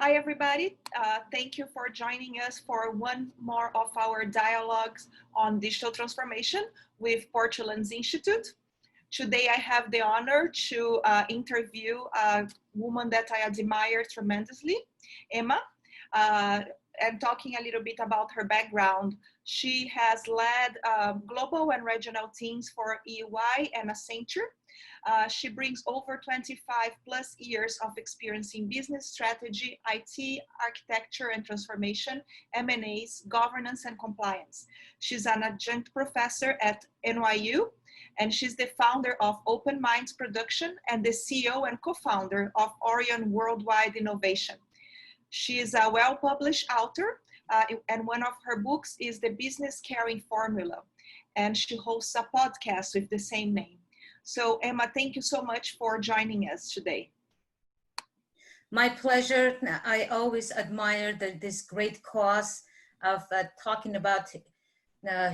Hi, everybody. Thank you for joining us for one more of our dialogues on digital transformation with Portland's Institute. Today, I have the honor to interview a woman that I admire tremendously, Emma, and talking a little bit about her background. She has led global and regional teams for EY and Accenture. She brings over 25 plus years of experience in business strategy, IT, architecture and transformation, M&As, governance and compliance. She's an adjunct professor at NYU, and she's the founder of Open Minds Production and the CEO and co-founder of Orion Worldwide Innovation. She is a well-published author, and one of her books is The Business Caring Formula, and she hosts a podcast with the same name. So Emma, thank you so much for joining us today. My pleasure. I always admire this great cause of talking about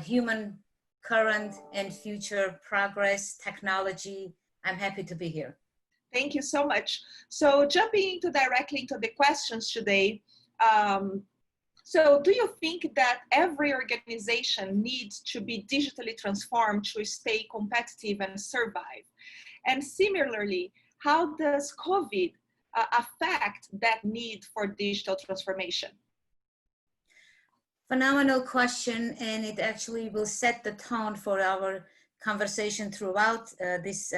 human current and future progress, technology. I'm happy to be here. Thank you so much. So jumping directly into the questions today, so do you think that every organization needs to be digitally transformed to stay competitive and survive? And similarly, how does COVID affect that need for digital transformation? Phenomenal question, and it actually will set the tone for our conversation throughout this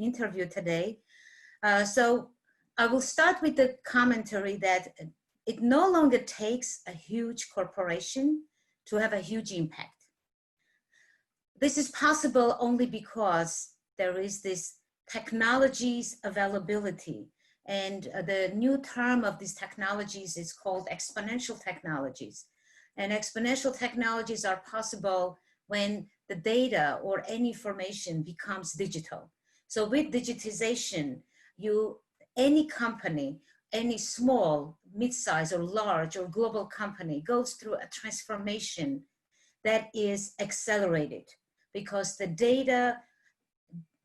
interview today. So I will start with the commentary that it no longer takes a huge corporation to have a huge impact. This is possible only because there is this technologies availability, and the new term of these technologies is called exponential technologies. And exponential technologies are possible when the data or any information becomes digital. So with digitization, any company, any small, mid-size or large or global company goes through a transformation that is accelerated because the data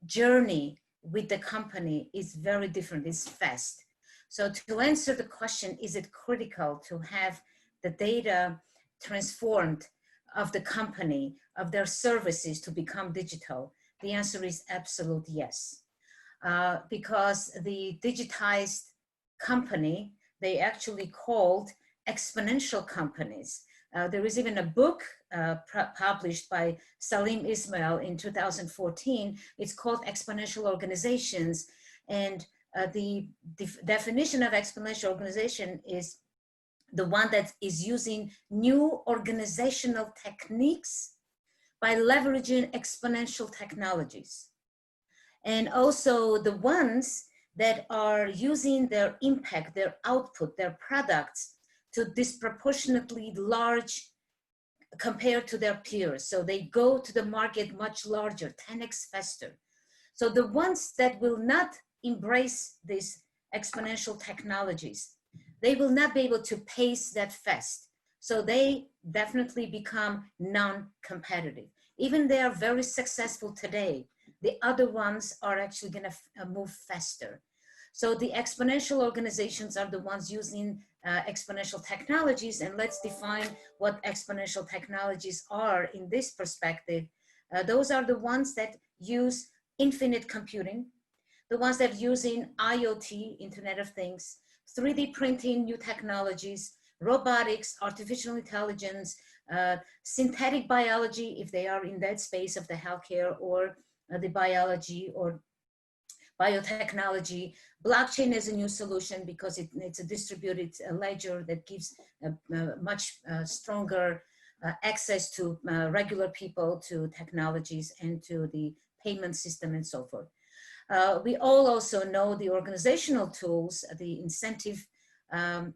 journey with the company is very different, it's fast. So to answer the question, is it critical to have the data transformed of the company, of their services to become digital? The answer is absolute yes. Because the digitized company, they actually called exponential companies. There is even a book published by Salim Ismail in 2014. It's called Exponential Organizations. And the definition of exponential organization is the one that is using new organizational techniques by leveraging exponential technologies. And also the ones that are using their impact, their output, their products to disproportionately large compared to their peers. So they go to the market much larger, 10x faster. So the ones that will not embrace these exponential technologies, they will not be able to pace that fast. So they definitely become non-competitive. Even they are very successful today, the other ones are actually going to move faster. So the exponential organizations are the ones using exponential technologies, and let's define what exponential technologies are in this perspective. Those are the ones that use infinite computing, the ones that are using IoT, Internet of Things, 3D printing, new technologies, robotics, artificial intelligence, synthetic biology, if they are in that space of the healthcare or the biology or biotechnology. Blockchain is a new solution because it's a distributed ledger that gives much stronger access to regular people, to technologies and to the payment system and so forth. We all also know the organizational tools, the incentive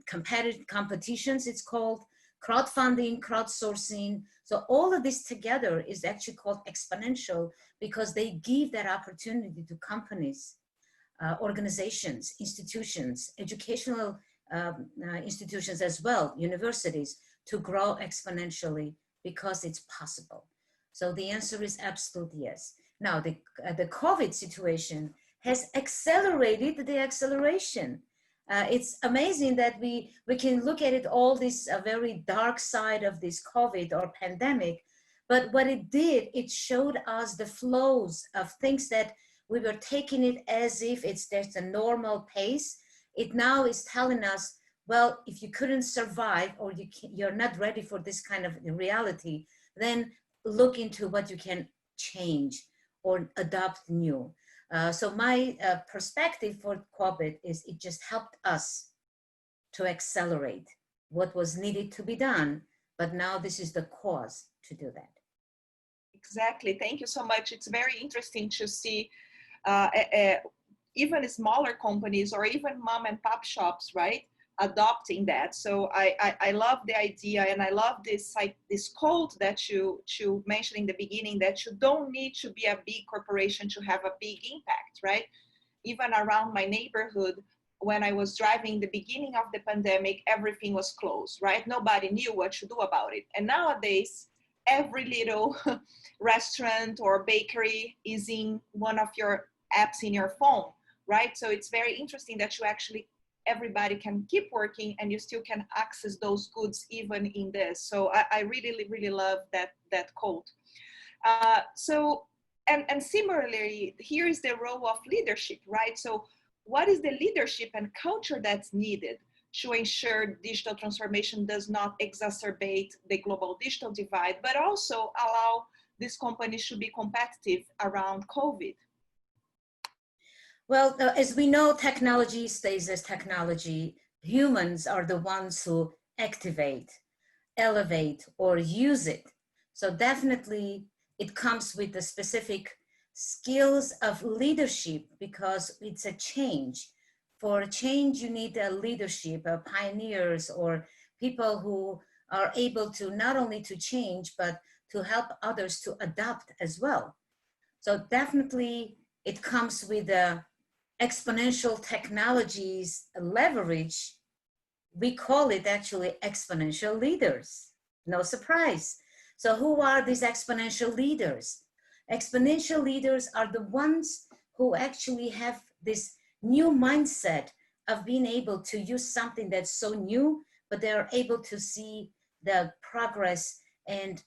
competitive competitions, it's called, crowdfunding, crowdsourcing. So all of this together is actually called exponential because they give that opportunity to companies, organizations, institutions, educational institutions as well, universities, to grow exponentially because it's possible. So the answer is absolute yes. Now, the COVID situation has accelerated the acceleration. It's amazing that we can look at it all this very dark side of this COVID or pandemic, but what it did, it showed us the flows of things that we were taking it as if it's just a normal pace. It now is telling us, well, if you couldn't survive or you're not ready for this kind of reality, then look into what you can change or adopt new. So my perspective for COVID is it just helped us to accelerate what was needed to be done, but now this is the cause to do that. Exactly. Thank you so much. It's very interesting to see even smaller companies or even mom and pop shops, right, adopting that. So I love the idea, and I love this this quote that you mentioned in the beginning, that you don't need to be a big corporation to have a big impact, right? Even around my neighborhood, when I was driving the beginning of the pandemic, everything was closed, right? Nobody knew what to do about it. And nowadays, every little restaurant or bakery is in one of your apps in your phone, right? So it's very interesting that you actually, everybody can keep working and you still can access those goods even in this. So I really, really love that quote. And similarly, here is the role of leadership, right? So what is the leadership and culture that's needed to ensure digital transformation does not exacerbate the global digital divide, but also allow these companies to be competitive around COVID? Well, as we know, technology stays as technology. Humans are the ones who activate, elevate, or use it. So definitely it comes with the specific skills of leadership because it's a change. For a change, you need a leadership, pioneers, or people who are able to not only to change, but to help others to adapt as well. So definitely it comes with exponential technologies leverage. We call it actually exponential leaders. No surprise. So who are these exponential leaders? Exponential leaders are the ones who actually have this new mindset of being able to use something that's so new, but they're able to see the progress, and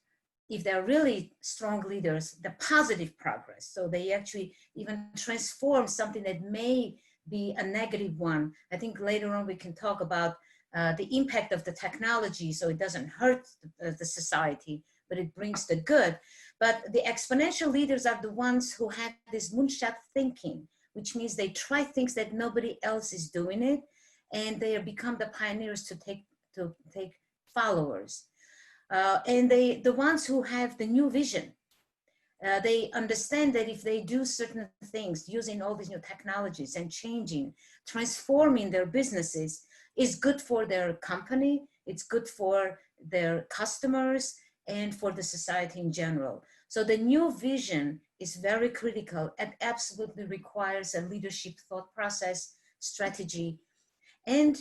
if they're really strong leaders, the positive progress. So they actually even transform something that may be a negative one. I think later on we can talk about the impact of the technology, so it doesn't hurt the society, but it brings the good. But the exponential leaders are the ones who have this moonshot thinking, which means they try things that nobody else is doing it, and they become the pioneers to take followers. And the ones who have the new vision, they understand that if they do certain things using all these new technologies and changing, transforming their businesses, is good for their company, it's good for their customers, and for the society in general. So the new vision is very critical and absolutely requires a leadership thought process, strategy, and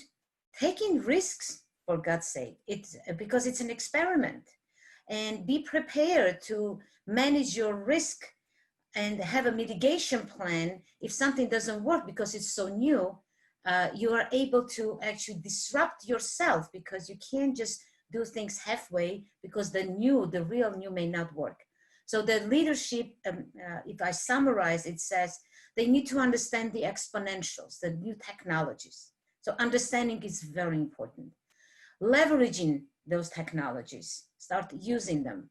taking risks, for God's sake. It's because it's an experiment, and be prepared to manage your risk and have a mitigation plan if something doesn't work because it's so new. You are able to actually disrupt yourself because you can't just do things halfway because the real new may not work. So the leadership, if I summarize, it says they need to understand the exponentials, the new technologies. So understanding is very important. Leveraging those technologies, start using them.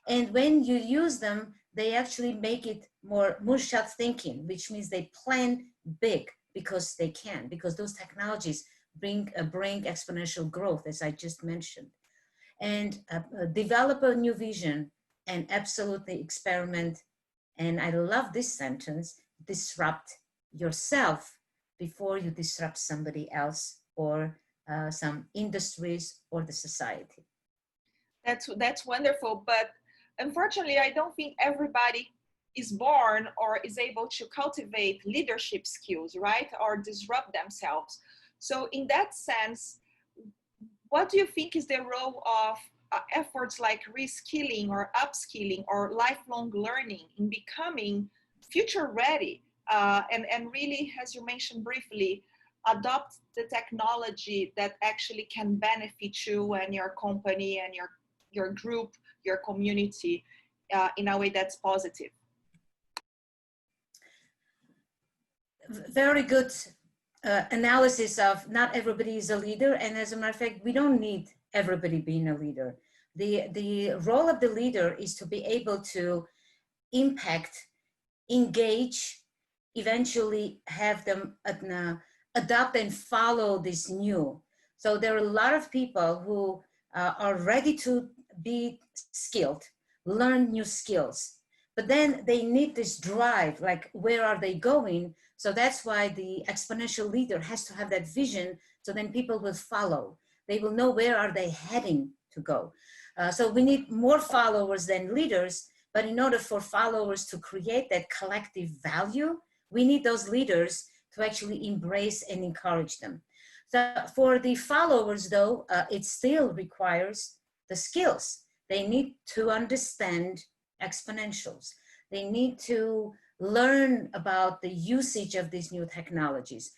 And when you use them, they actually make it more moonshot thinking, which means they plan big because they can, because those technologies bring exponential growth, as I just mentioned. And develop a new vision and absolutely experiment. And I love this sentence, disrupt yourself before you disrupt somebody else or some industries or the society. That's wonderful, but unfortunately, I don't think everybody is born or is able to cultivate leadership skills, right? Or disrupt themselves. So in that sense, what do you think is the role of efforts like reskilling or upskilling or lifelong learning in becoming future ready? And really, as you mentioned briefly, adopt the technology that actually can benefit you and your company and your group, your community in a way that's positive? Very good analysis of not everybody is a leader. And as a matter of fact, we don't need everybody being a leader. The role of the leader is to be able to impact, engage, eventually have them adopt and follow this new. So there are a lot of people who are ready to be skilled, learn new skills, but then they need this drive, like where are they going? So that's why the exponential leader has to have that vision, so then people will follow. They will know where are they heading to go. So we need more followers than leaders, but in order for followers to create that collective value, we need those leaders to actually embrace and encourage them. So for the followers though, it still requires the skills. They need to understand exponentials. They need to learn about the usage of these new technologies.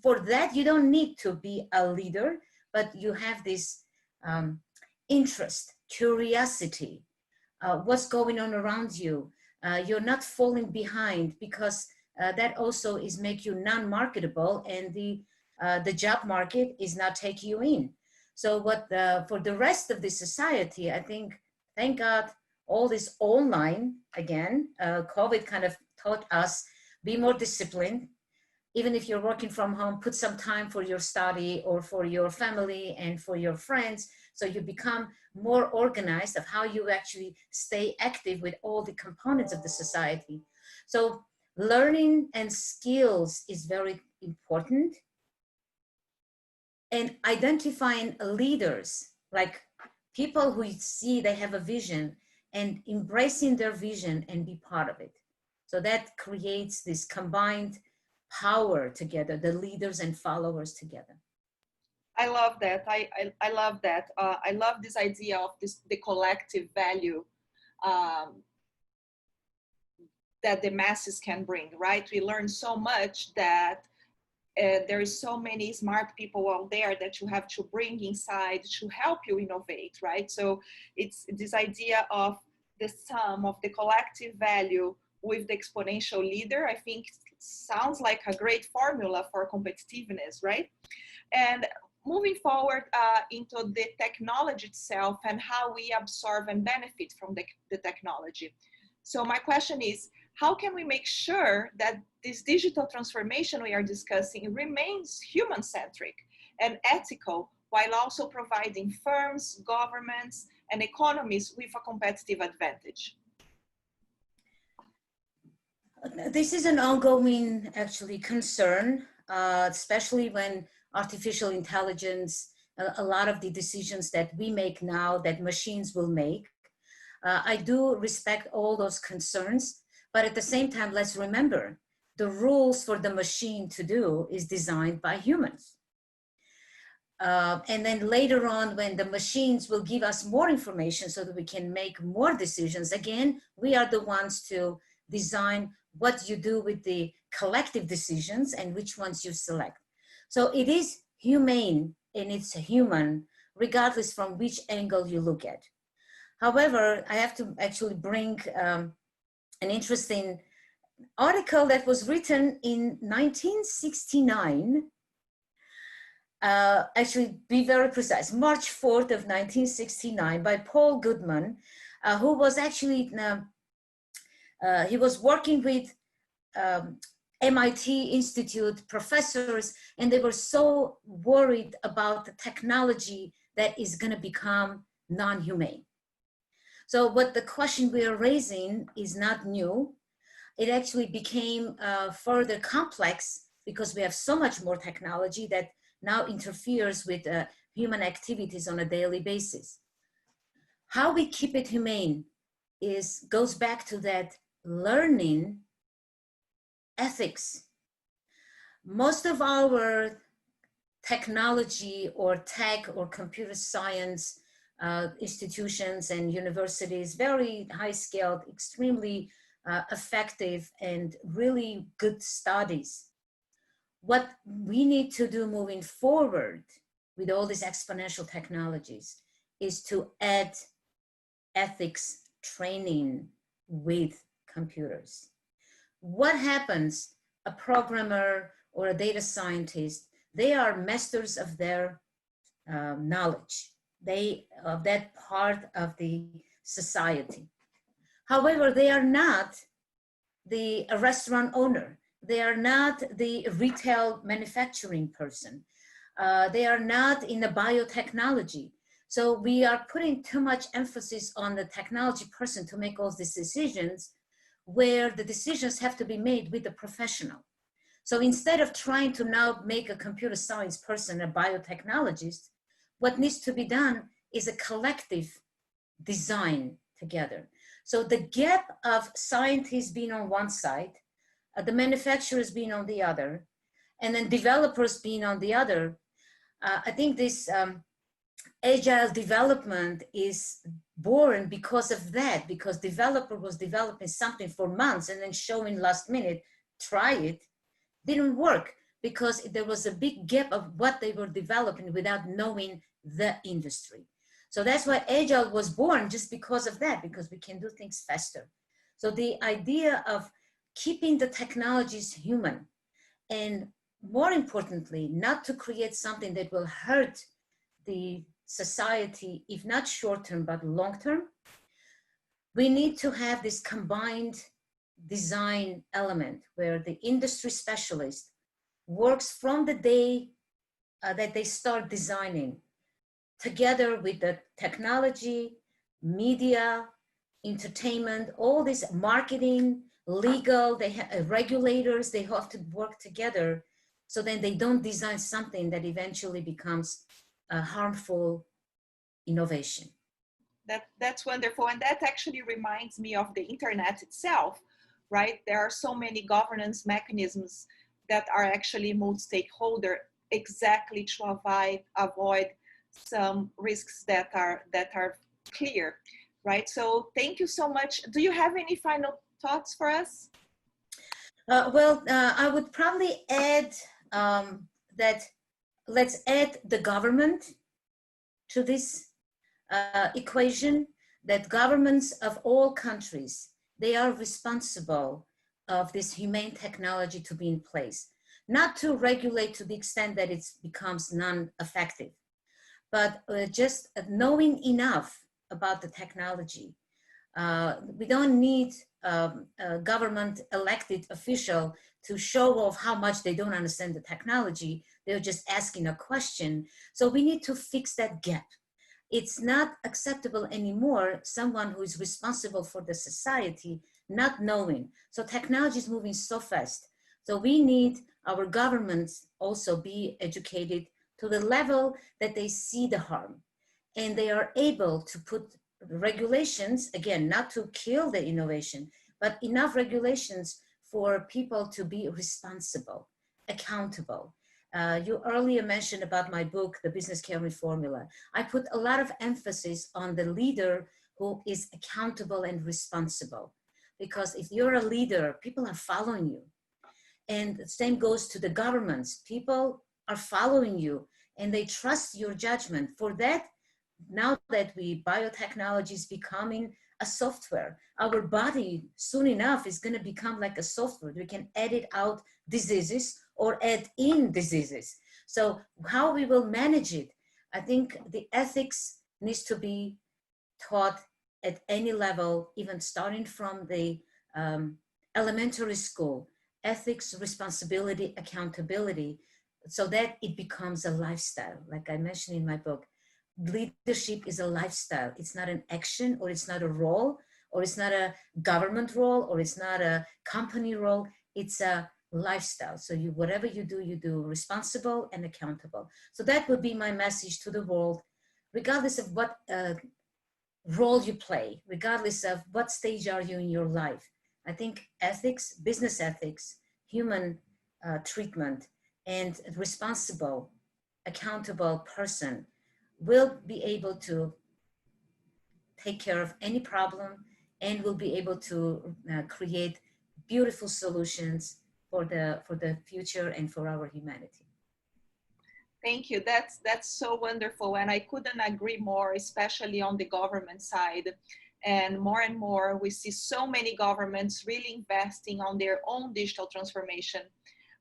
For that, you don't need to be a leader, but you have this interest, curiosity, what's going on around you. You're not falling behind, because that also is make you non-marketable, and the job market is not taking you in. So for the rest of the society, I think, thank God, all this online, again, COVID kind of taught us, be more disciplined. Even if you're working from home, put some time for your study or for your family and for your friends. So you become more organized of how you actually stay active with all the components of the society. So learning and skills is very important. And identifying leaders, like people who see they have a vision, and embracing their vision and be part of it. So that creates this combined power together, the leaders and followers together. I love that. I love that. I love this idea of the collective value that the masses can bring, right? We learn so much that there is so many smart people out there that you have to bring inside to help you innovate, right? So it's this idea of the sum of the collective value with the exponential leader. I think sounds like a great formula for competitiveness, right? And moving forward into the technology itself and how we absorb and benefit from the technology. So my question is, how can we make sure that this digital transformation we are discussing remains human-centric and ethical, while also providing firms, governments, and economies with a competitive advantage? This is an ongoing, actually, concern, especially when artificial intelligence, a lot of the decisions that we make now that machines will make. I do respect all those concerns, but at the same time, let's remember, the rules for the machine to do is designed by humans. And then later on, when the machines will give us more information so that we can make more decisions, again, we are the ones to design what you do with the collective decisions and which ones you select. So it is humane and it's human, regardless from which angle you look at. However, I have to actually bring an interesting article that was written in 1969. Actually, be very precise, March 4th of 1969 by Paul Goodman, who was actually, he was working with MIT Institute professors, and they were so worried about the technology that is going to become non-humane. So what the question we are raising is not new. It actually became further complex because we have so much more technology that now interferes with human activities on a daily basis. How we keep it humane goes back to that learning ethics. Most of our technology or tech or computer science institutions and universities, very high-scaled, extremely effective and really good studies. what we need to do moving forward with all these exponential technologies is to add ethics training with computers. What happens? A programmer or a data scientist, they are masters of their knowledge. They of that part of the society. However, they are not the restaurant owner. They are not the retail manufacturing person. They are not in the biotechnology. So we are putting too much emphasis on the technology person to make all these decisions, where the decisions have to be made with the professional. So instead of trying to now make a computer science person a biotechnologist, what needs to be done is a collective design together. So the gap of scientists being on one side, the manufacturers being on the other, and then developers being on the other, I think this agile development is born because of that, because developer was developing something for months and then showing last minute, try it, didn't work because there was a big gap of what they were developing without knowing the industry. So that's why agile was born, just because of that, because we can do things faster. So the idea of keeping the technologies human, and more importantly, not to create something that will hurt the society, if not short-term, but long-term, we need to have this combined design element where the industry specialist works from the day that they start designing together with the technology, media, entertainment, all this marketing, legal, they have regulators, they have to work together, so then they don't design something that eventually becomes a harmful innovation. That's wonderful. And that actually reminds me of the internet itself, right? There are so many governance mechanisms that are actually multi-stakeholder, exactly to avoid some risks that are clear, right? So thank you so much. Do you have any final thoughts for us? I would probably add that let's add the government to this equation, that governments of all countries, they are responsible of this humane technology to be in place, not to regulate to the extent that it becomes non-effective, but just knowing enough about the technology. We don't need a government elected official to show off how much they don't understand the technology. They're just asking a question. So we need to fix that gap. It's not acceptable anymore, someone who is responsible for the society not knowing. So technology is moving so fast. So we need our governments also be educated to the level that they see the harm, and they are able to put regulations, again, not to kill the innovation, but enough regulations for people to be responsible, accountable. You earlier mentioned about my book, The Business Caring Formula. I put a lot of emphasis on the leader who is accountable and responsible. Because if you're a leader, people are following you. And the same goes to the governments. People are following you and they trust your judgment. For that, now that biotechnology is becoming a software, our body soon enough is going to become like a software. We can edit out diseases or add in diseases. So how we will manage it, I think the ethics needs to be taught at any level, even starting from the elementary school. Ethics, responsibility, accountability, so that it becomes a lifestyle. Like I mentioned in my book, leadership is a lifestyle. It's not an action, or it's not a role, or it's not a government role, or it's not a company role. It's a lifestyle. So whatever you do responsible and accountable. So that would be my message to the world, regardless of what role you play, regardless of what stage are you in your life. I think ethics, business ethics, human treatment, and responsible, accountable person will be able to take care of any problem and will be able to create beautiful solutions for the future and for our humanity. Thank you. That's so wonderful, and I couldn't agree more, especially on the government side. And more, we see so many governments really investing on their own digital transformation,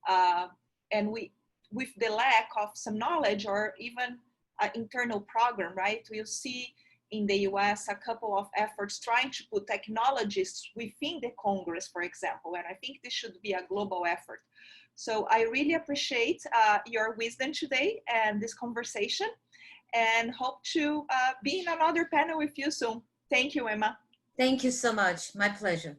and with the lack of some knowledge or even an internal program, right? We'll see in the US a couple of efforts trying to put technologists within the Congress, for example, and I think this should be a global effort. So I really appreciate your wisdom today and this conversation, and hope to be in another panel with you soon. Thank you, Emma. Thank you so much. My pleasure.